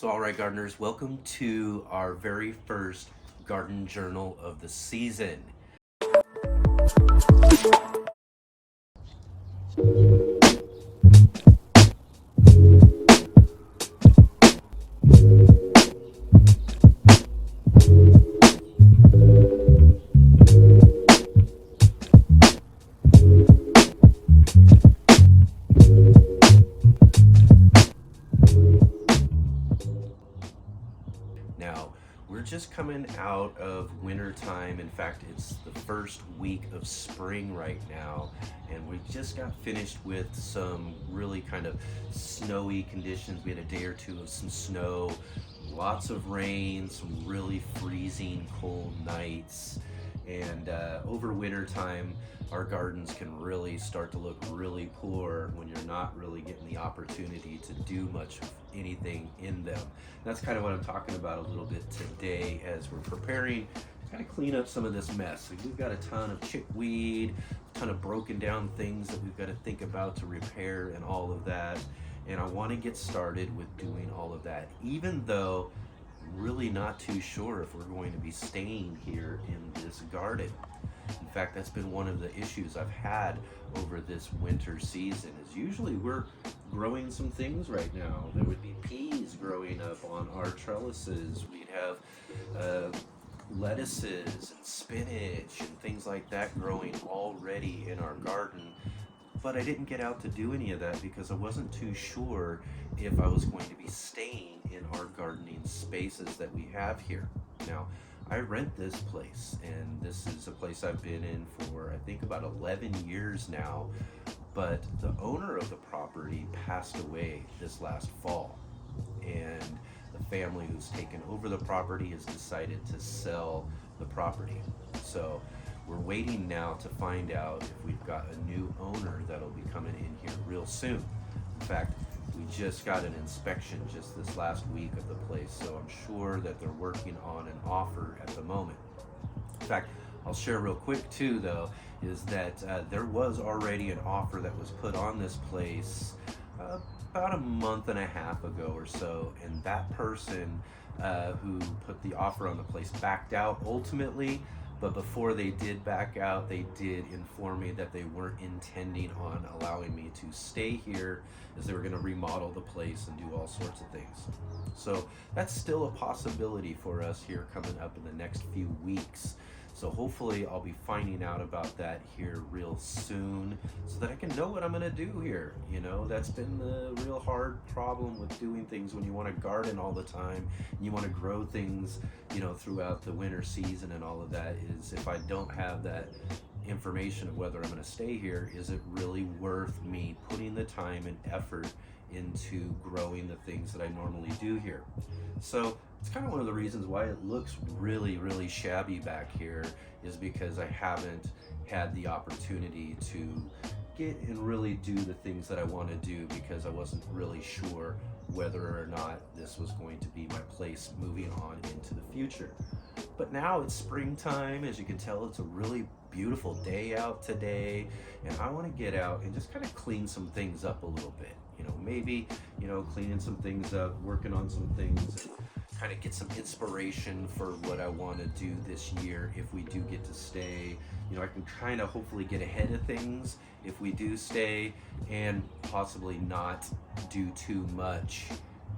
So, all right, gardeners, welcome to our very first garden journal of the season. Now, we're just coming out of winter time. In fact, it's the first week of spring right now, and we just got finished with some really kind of snowy conditions. We had a day or two of some snow, lots of rain, some really freezing cold nights. And over winter time, our gardens can really start to look really poor when you're not really getting the opportunity to do much of anything in them. That's kind of what I'm talking about a little bit today as we're preparing to kind of clean up some of this mess. Like, we've got a ton of chickweed, a ton of broken down things that we've got to think about to repair and all of that. And I want to get started with doing all of that, even though I'm really not too sure if we're going to be staying here in this garden. In fact, that's been one of the issues I've had over this winter season is usually we're growing some things right now. There would be peas growing up on our trellises. We'd have lettuces and spinach and things like that growing already in our garden. But I didn't get out to do any of that because I wasn't too sure if I was going to be staying in our gardening spaces that we have here. Now, I rent this place, and this is a place I've been in for I think about 11 years now. But the owner of the property passed away this last fall, and the family who's taken over the property has decided to sell the property. So we're waiting now to find out if we've got a new owner that'll be coming in here real soon. In fact, we just got an inspection just this last week of the place, so I'm sure that they're working on an offer at the moment. In fact, I'll share real quick too, though, is that there was already an offer that was put on this place about a month and a half ago or so, and that person who put the offer on the place backed out ultimately. But before they did back out, they did inform me that they weren't intending on allowing me to stay here, as they were going to remodel the place and do all sorts of things. So that's still a possibility for us here coming up in the next few weeks. So hopefully I'll be finding out about that here real soon so that I can know what I'm going to do here. You know, that's been the real hard problem with doing things when you want to garden all the time and you want to grow things, you know, throughout the winter season and all of that, is if I don't have that information of whether I'm going to stay here, is it really worth me putting the time and effort into growing the things that I normally do here? So it's kind of one of the reasons why it looks really, really shabby back here, is because I haven't had the opportunity to get and really do the things that I want to do, because I wasn't really sure whether or not this was going to be my place moving on into the future. But now it's springtime. As you can tell, it's a really beautiful day out today, and I want to get out and just kind of clean some things up a little bit. You know, maybe, you know, cleaning some things up, working on some things, kind of get some inspiration for what I want to do this year if we do get to stay. You know, I can kind of hopefully get ahead of things if we do stay, and possibly not do too much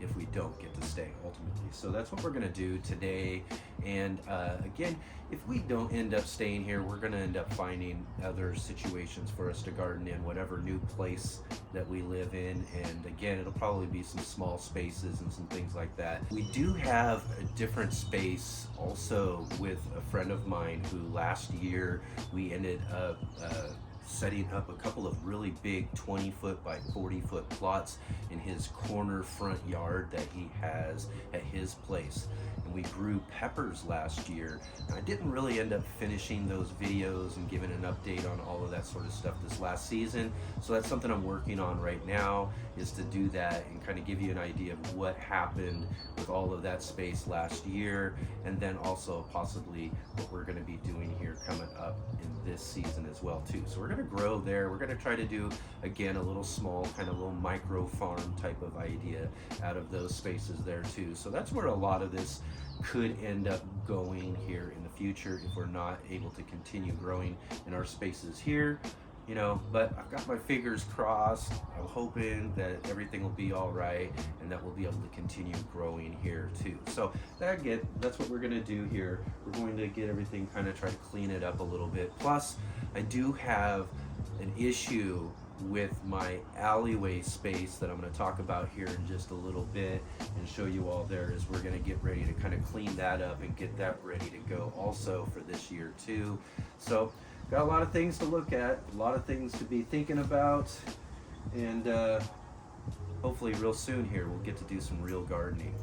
if we don't get to stay ultimately. So that's what we're going to do today. And again, if we don't end up staying here, we're going to end up finding other situations for us to garden in whatever new place that we live in. And again, it'll probably be some small spaces and some things like that. We do have a different space also with a friend of mine who last year we ended up setting up a couple of really big 20-foot by 40-foot plots in his corner front yard that he has at his place. And we grew peppers last year. And I didn't really end up finishing those videos and giving an update on all of that sort of stuff this last season. So that's something I'm working on right now, is to do that and kind of give you an idea of what happened with all of that space last year, and then also possibly what we're going to be doing here coming up in this season as well too. So we're going to grow there. We're going to try to do, again, a little small, kind of little micro farm type of idea out of those spaces there too. So that's where a lot of this could end up going here in the future if we're not able to continue growing in our spaces here. You know, but I've got my fingers crossed. I'm hoping that everything will be all right and that we'll be able to continue growing here too. So that's what we're gonna do here. We're going to get everything, kind of try to clean it up a little bit. Plus, I do have an issue with my alleyway space that I'm going to talk about here in just a little bit and show you all there, as we're going to get ready to kind of clean that up and get that ready to go also for this year too. So got a lot of things to look at, a lot of things to be thinking about, and hopefully real soon here we'll get to do some real gardening.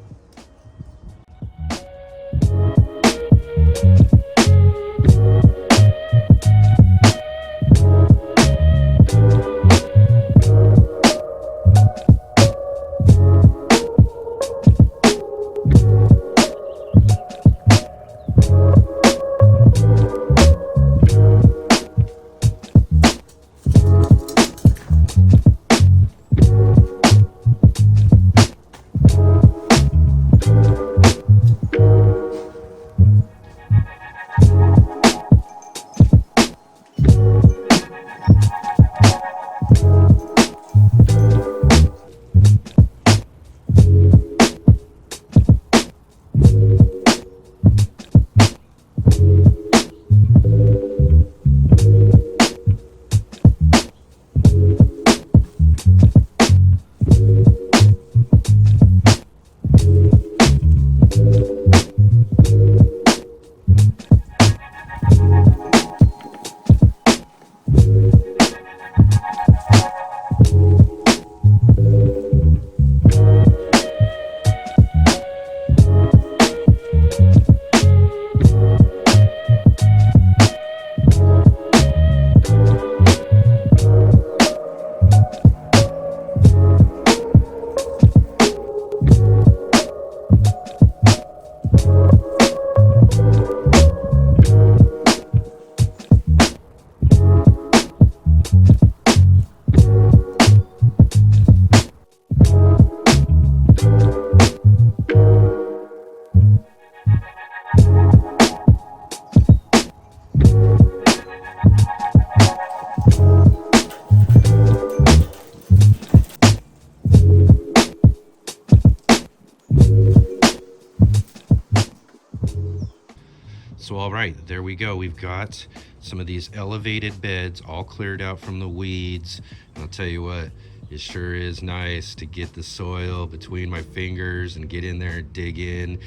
So all right, there we go. We've got some of these elevated beds all cleared out from the weeds. And I'll tell you what, it sure is nice to get the soil between my fingers and get in there and dig in.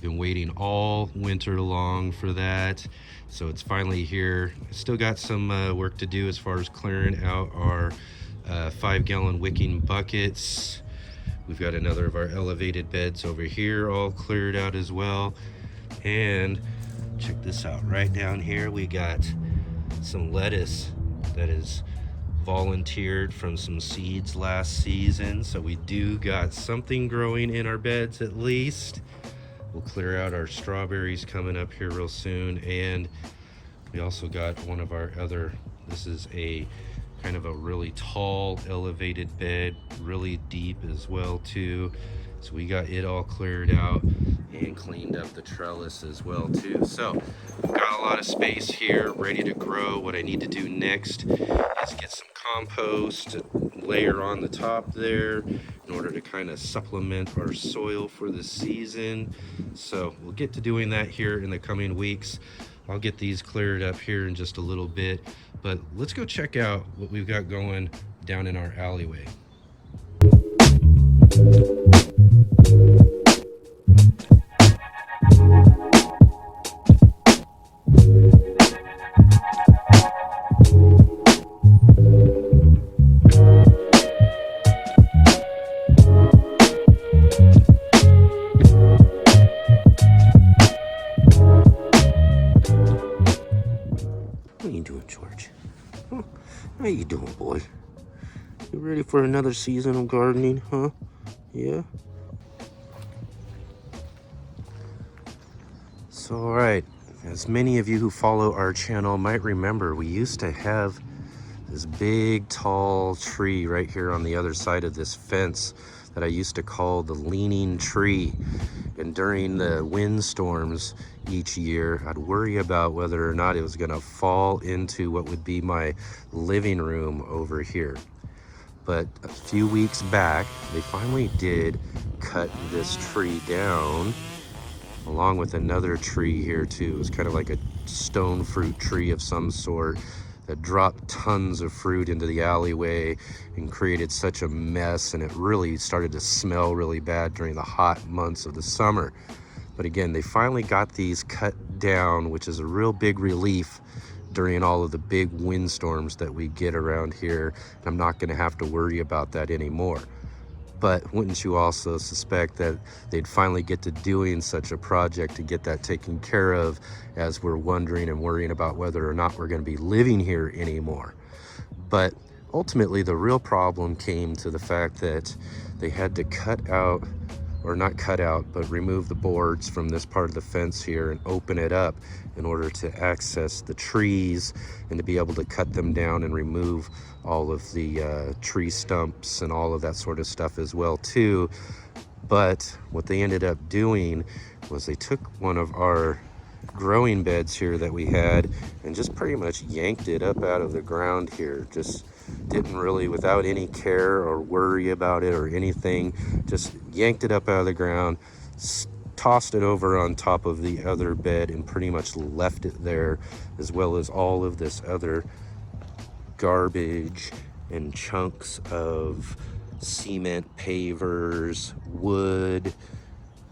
Been waiting all winter long for that. So it's finally here. Still got some work to do as far as clearing out our 5-gallon wicking buckets. We've got another of our elevated beds over here all cleared out as well. And check this out, right down here we got some lettuce that is volunteered from some seeds last season. So we do got something growing in our beds at least. We'll clear out our strawberries coming up here real soon. And we also got one of our other, this is a kind of a really tall elevated bed, really deep as well too. So we got it all cleared out and cleaned up the trellis as well too. So we've got a lot of space here ready to grow. What I need to do next is get some compost, layer on the top there in order to kind of supplement our soil for the season. So we'll get to doing that here in the coming weeks. I'll get these cleared up here in just a little bit, but let's go check out what we've got going down in our alleyway. What are you doing, George? Huh? How you doing, boy? You ready for another season of gardening, huh? Yeah? So, all right, as many of you who follow our channel might remember, we used to have this big tall tree right here on the other side of this fence that I used to call the leaning tree. And during the windstorms each year, I'd worry about whether or not it was gonna fall into what would be my living room over here. But a few weeks back, they finally did cut this tree down, along with another tree here too. It was kind of like a stone fruit tree of some sort that dropped tons of fruit into the alleyway and created such a mess, and it really started to smell really bad during the hot months of the summer. But again, they finally got these cut down, which is a real big relief during all of the big windstorms that we get around here. I'm not gonna have to worry about that anymore. But wouldn't you also suspect that they'd finally get to doing such a project to get that taken care of, as we're wondering and worrying about whether or not we're going to be living here anymore. But ultimately, the real problem came to the fact that they had to cut out, or not cut out, but remove the boards from this part of the fence here and open it up in order to access the trees and to be able to cut them down and remove all of the tree stumps and all of that sort of stuff as well too. But what they ended up doing was they took one of our growing beds here that we had and just pretty much yanked it up out of the ground here. Just didn't really, without any care or worry about it or anything, just yanked it up out of the ground, tossed it over on top of the other bed, and pretty much left it there, as well as all of this other garbage and chunks of cement pavers, wood,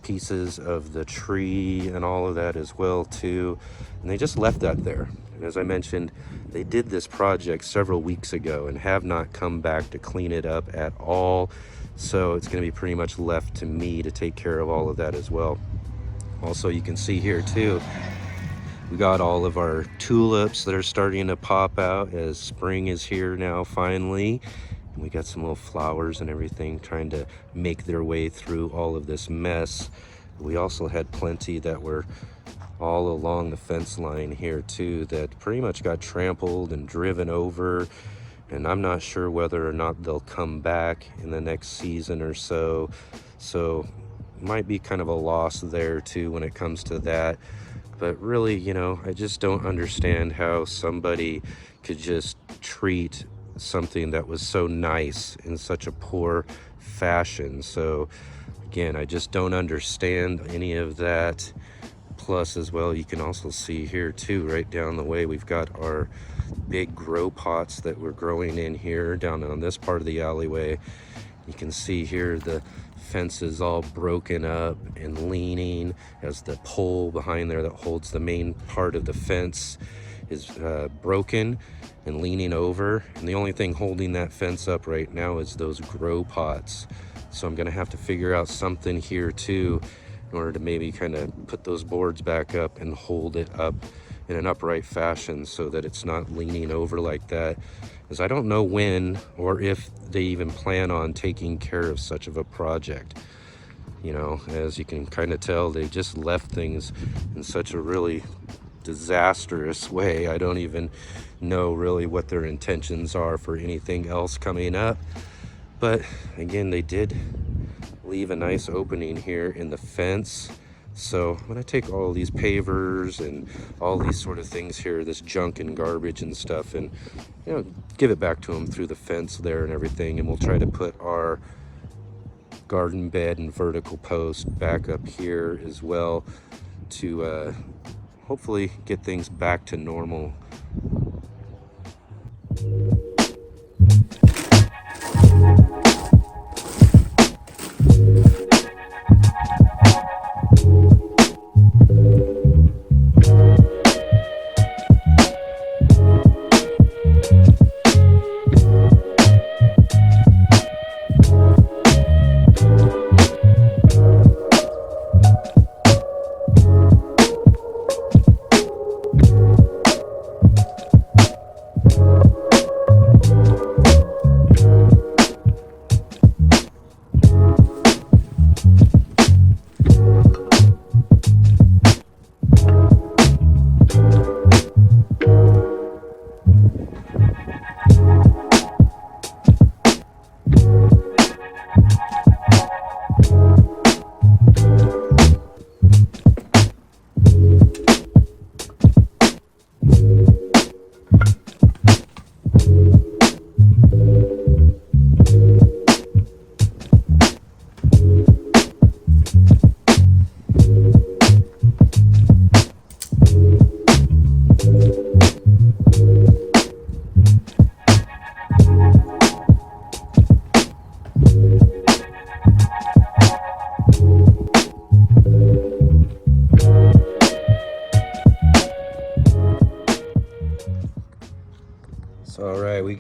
pieces of the tree, and all of that as well too. And they just left that there. And as I mentioned, they did this project several weeks ago and have not come back to clean it up at all. So it's going to be pretty much left to me to take care of all of that as well. Also, you can see here too, we got all of our tulips that are starting to pop out as spring is here now finally. And we got some little flowers and everything trying to make their way through all of this mess. We also had plenty that were all along the fence line here too that pretty much got trampled and driven over. And I'm not sure whether or not they'll come back in the next season or so. So might be kind of a loss there too when it comes to that. But really, you know, I just don't understand how somebody could just treat something that was so nice in such a poor fashion. So again, I just don't understand any of that. Plus as well, you can also see here too, right down the way, we've got our big grow pots that we're growing in here down on this part of the alleyway. You can see here the fence is all broken up and leaning, as the pole behind there that holds the main part of the fence is broken and leaning over. And the only thing holding that fence up right now is those grow pots. So I'm gonna have to figure out something here too in order to maybe kind of put those boards back up and hold it up in an upright fashion so that it's not leaning over like that. As I don't know when or if they even plan on taking care of such of a project. You know, as you can kind of tell, they just left things in such a really disastrous way. I don't even know really what their intentions are for anything else coming up. But again, they did leave a nice opening here in the fence. So I'm gonna take all these pavers and all these sort of things here, this junk and garbage and stuff, and you know, give it back to them through the fence there and everything. And we'll try to put our garden bed and vertical post back up here as well to hopefully get things back to normal.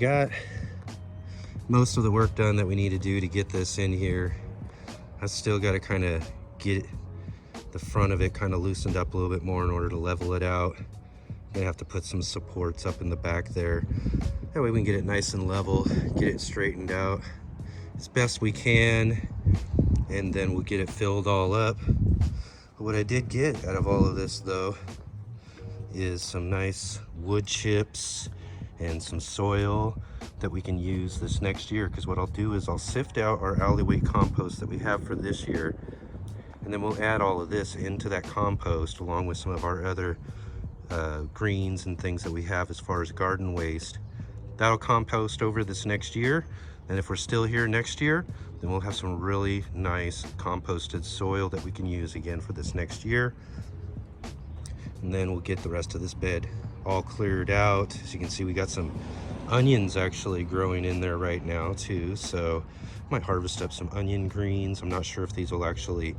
got most of the work done that we need to do to get this in here. I still got to kind of get the front of it kind of loosened up a little bit more in order to level it out. Gonna have to put some supports up in the back there. That way we can get it nice and level, get it straightened out as best we can, and then we'll get it filled all up. But what I did get out of all of this though is some nice wood chips and some soil that we can use this next year, because what I'll do is I'll sift out our alleyway compost that we have for this year, and then we'll add all of this into that compost along with some of our other greens and things that we have as far as garden waste. That'll compost over this next year, and if we're still here next year, then we'll have some really nice composted soil that we can use again for this next year. And then we'll get the rest of this bed all cleared out. As you can see, we got some onions actually growing in there right now too, so might harvest up some onion greens. I'm not sure if these will actually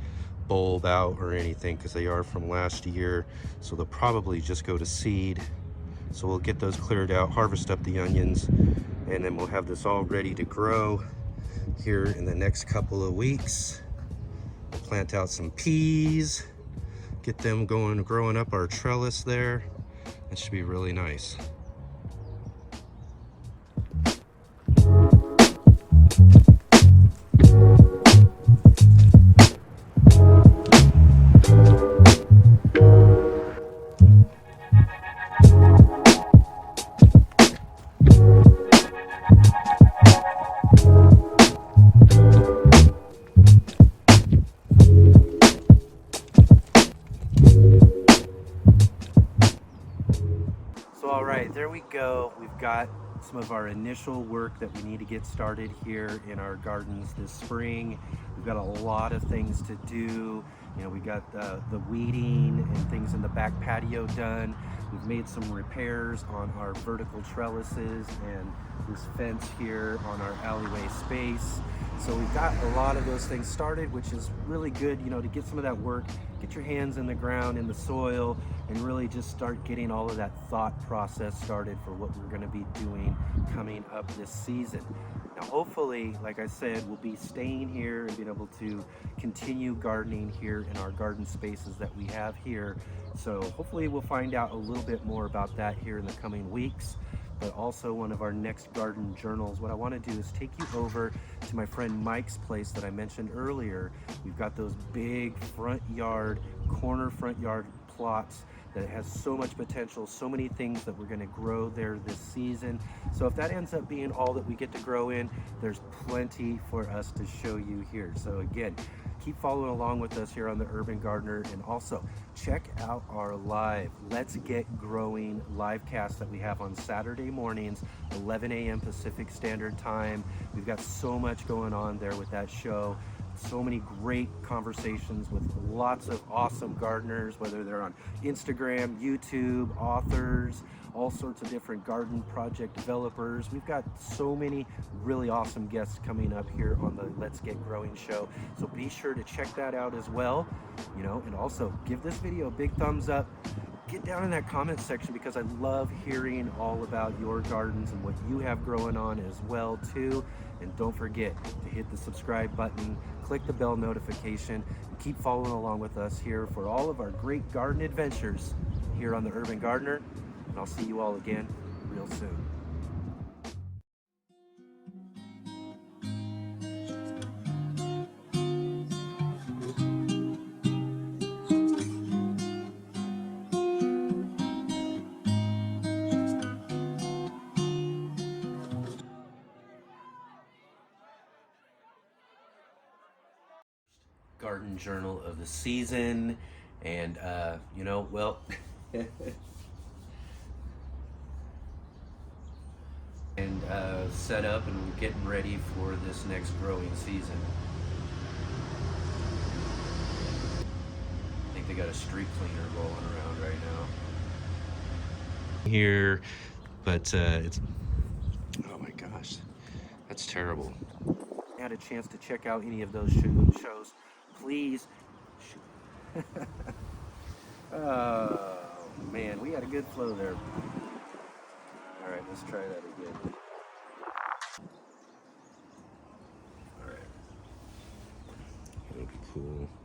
bulb out or anything because they are from last year, so they'll probably just go to seed. So we'll get those cleared out, harvest up the onions, and then we'll have this all ready to grow here in the next couple of weeks. We'll plant out some peas, get them going, growing up our trellis there. That should be really nice. So all right, there we go. We've got some of our initial work that we need to get started here in our gardens this spring. We've got a lot of things to do. You know, we got the weeding and things in the back patio done. We've made some repairs on our vertical trellises and this fence here on our alleyway space. So we've got a lot of those things started, which is really good, you know, to get some of that work, get your hands in the ground, in the soil, and really just start getting all of that thought process started for what we're going to be doing coming up this season. Now, hopefully, like I said, we'll be staying here and being able to continue gardening here in our garden spaces that we have here. So hopefully we'll find out a little bit more about that here in the coming weeks. But also one of our next garden journals, what I want to do is take you over to my friend Mike's place that I mentioned earlier. We've got those big front yard, corner front yard plots that has so much potential, so many things that we're going to grow there this season. So if that ends up being all that we get to grow in, there's plenty for us to show you here. So again, keep following along with us here on the Urban Gardener, and also check out our live Let's Get Growing live cast that we have on Saturday mornings, 11 a.m. Pacific Standard Time. We've got so much going on there with that show. So many great conversations with lots of awesome gardeners, whether they're on Instagram, YouTube, authors, all sorts of different garden project developers. We've got so many really awesome guests coming up here on the Let's Get Growing show. So be sure to check that out as well, you know, and also give this video a big thumbs up. Get down in that comment section because I love hearing all about your gardens and what you have growing on as well too. And don't forget to hit the subscribe button, click the bell notification, and keep following along with us here for all of our great garden adventures here on the Urban Gardener. And I'll see you all again real soon. Garden journal of the season, and you know, well, and set up and we're getting ready for this next growing season. I think they got a street cleaner rolling around right now Here, but it's, oh my gosh, that's terrible. Had a chance to check out any of those shows, please. Oh man, we had a good flow there. All right, let's try that again. cool.